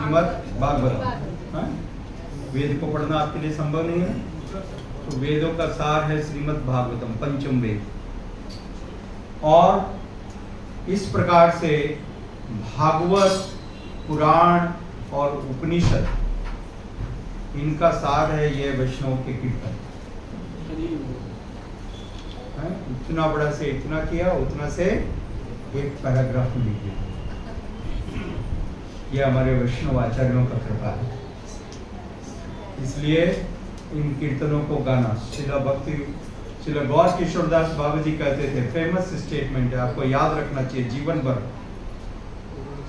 श्रीमद् भागवतम। हाँ? वेद को पढ़ना आपके लिए संभव नहीं है, तो वेदों का सार है श्रीमद् भागवतम, पंचम वेद। और इस प्रकार से भागवत, पुराण और उपनिषद, इनका सार है ये वैष्णव के कीर्तन। इतना बड़ा से इतना किया, उतना से एक पैराग्राफ में लिख दिया। ये हमारे वैष्णव आचार्यों का कृपा है। इसलिए इन कीर्तनों को गाना, श्रील गौर किशोरदास बाबा जी कहते थे, फेमस स्टेटमेंट है, आपको याद रखना चाहिए जीवन भर।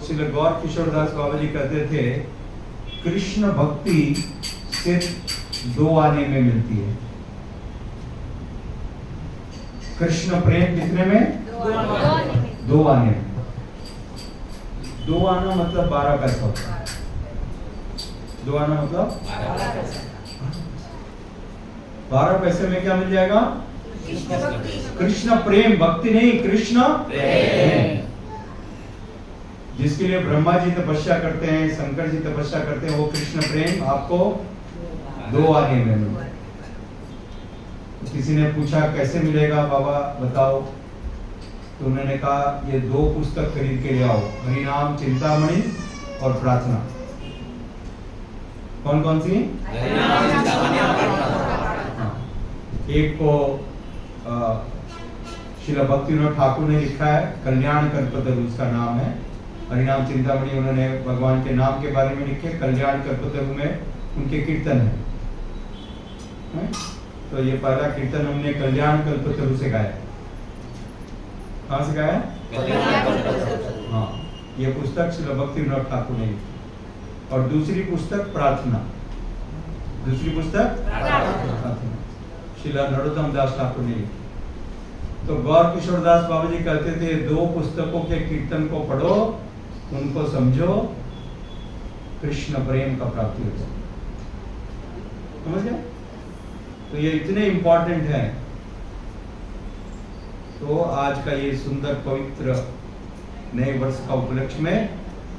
श्रील गौर किशोरदास बाबा जी कहते थे, कृष्ण भक्ति सिर्फ 2 आने में मिलती है। कृष्ण प्रेम कितने में? 2 आने में। 2 आना मतलब 12 पैसा होता है। 2 आना मतलब 12 पैसे में क्या मिल जाएगा? कृष्ण प्रेम, भक्ति नहीं, कृष्ण प्रेम। जिसके लिए ब्रह्मा जी तपस्या करते हैं, शंकर जी तपस्या करते हैं, वो कृष्ण प्रेम आपको 2 आने में मिलेगा। किसी ने पूछा कैसे मिलेगा बाबा बताओ, तो उन्होंने कहा ये 2 पुस्तक खरीद के ले आओ, हरिनाम चिंतामणि और प्रार्थना। कौन कौन सी? एक को श्रील भक्तिविनोद ठाकुर ने लिखा है, कल्याण कल्पतरु उसका नाम है। हरिनाम चिंतामणि उन्होंने भगवान के नाम के बारे में लिखे, कल्याण कल्पतरु में उनके कीर्तन है। तो ये पहला कीर्तन हमने कल्याण कल्पतरु से गाया। कहाँ से गाया? हाँ, ये पुस्तक श्रील भक्तिविनोद ठाकुर ने लिखी। और दूसरी पुस्तक प्रार्थना, दूसरी पुस्तक प्रार्थना श्रील नरोत्तम दास ठाकुर ने लिखी। तो गौर किशोरदास बाबा जी कहते थे, 2 पुस्तकों के कीर्तन को पढ़ो, उनको समझो, कृष्ण प्रेम का प्राप्ति हो जाए। समझ गए? तो ये इतने इंपॉर्टेंट है। तो आज का ये सुंदर पवित्र नए वर्ष का उपलक्ष्य में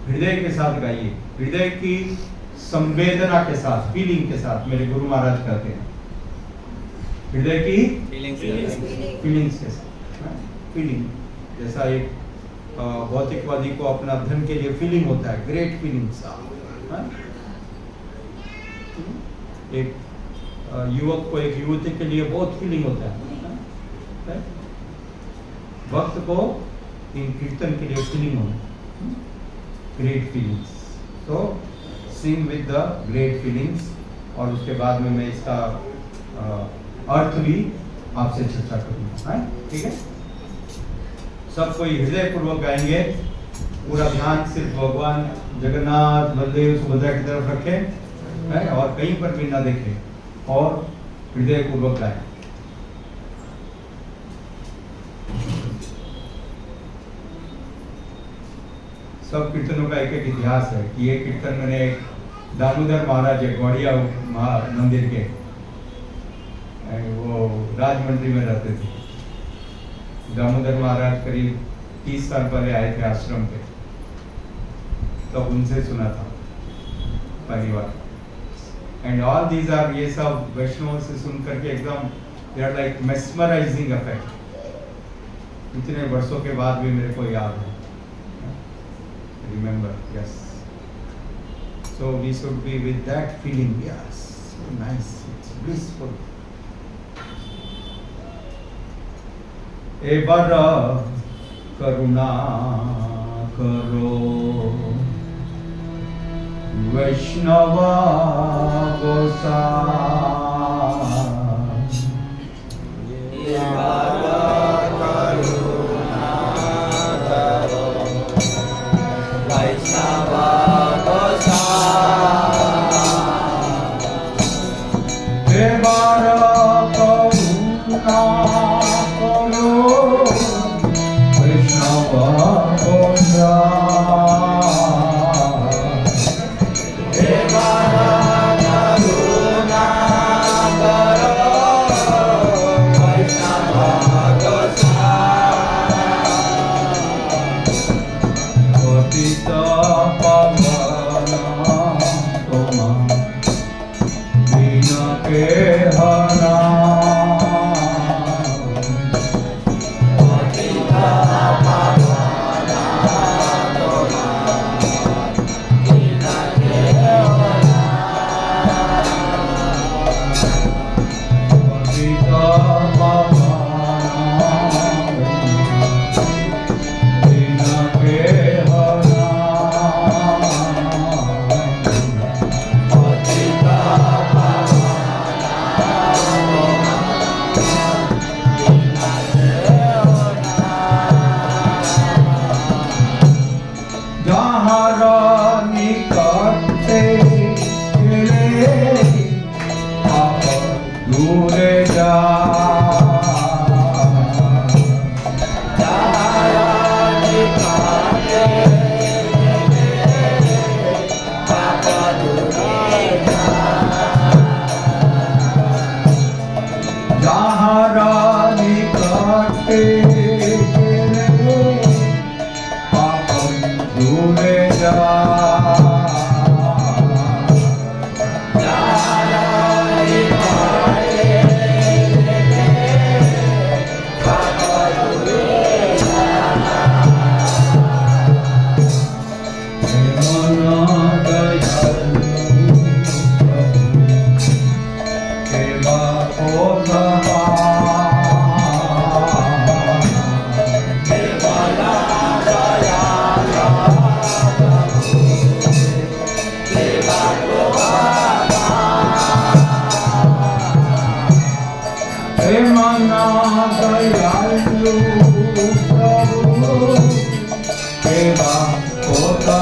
हृदय के साथ गाइए, हृदय की संवेदना के साथ, फीलिंग के साथ। मेरे गुरु महाराज कहते हैं हृदय की फीलिंग्स के साथ। फीलिंग जैसा एक भौतिकवादी को अपना धन के लिए फीलिंग होता है, ग्रेट फीलिंग्स। एक युवक को एक युवती के लिए बहुत फीलिंग होता है। वक्त को इन कीर्तन के लिए फीलिंग होना, ग्रेट फीलिंग्स। तो sing with the great feelings. और उसके बाद में मैं इसका अर्थ भी आपसे चर्चा करूंगा। ठीक है? सब कोई हृदय पूर्वक गाएंगे, पूरा ध्यान सिर्फ भगवान जगन्नाथ, बलदेव, सुभद्रा की तरफ रखें, है? और कहीं पर भी ना देखें, और हृदय पूर्वक गाएं। सब कीर्तनों का एक एक इतिहास है कि ये कीर्तन मैंने दामोदर महाराज ग्वाड़िया मंदिर के, वो राजमंड्री में रहते थे। दामोदर महाराज करीब 30 साल पहले आए थे आश्रम पे, तो उनसे सुना था पहली बार। एंड ऑल दीज आर, ये सब वैष्णव से सुन करके एकदम they are like mesmerising effect. इतने वर्षों के बाद भी मेरे को याद है। Remember, yes. So we should be with that feeling, yes, nice, it's blissful. ए बर करुणा करो वैष्णवा गोसाई, Krupa दयालु प्रभु सेवा होता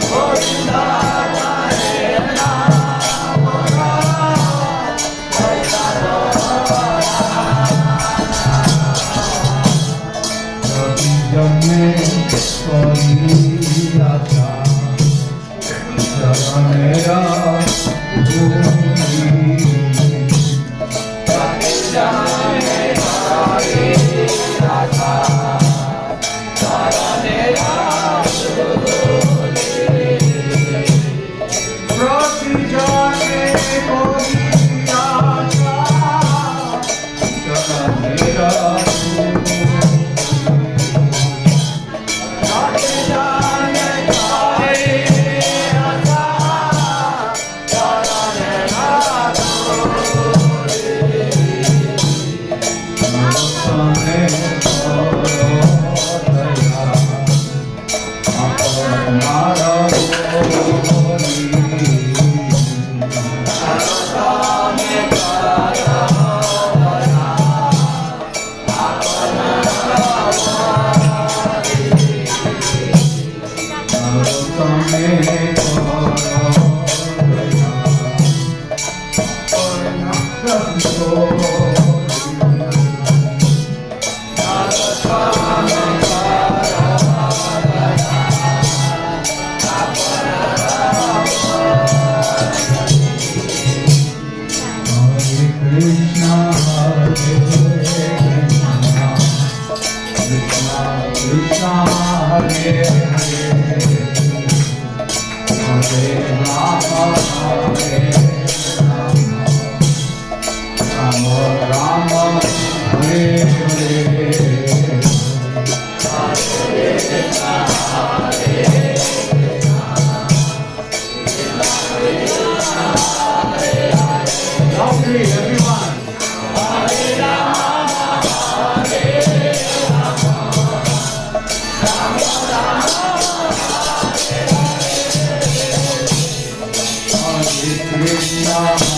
Govinda Krishna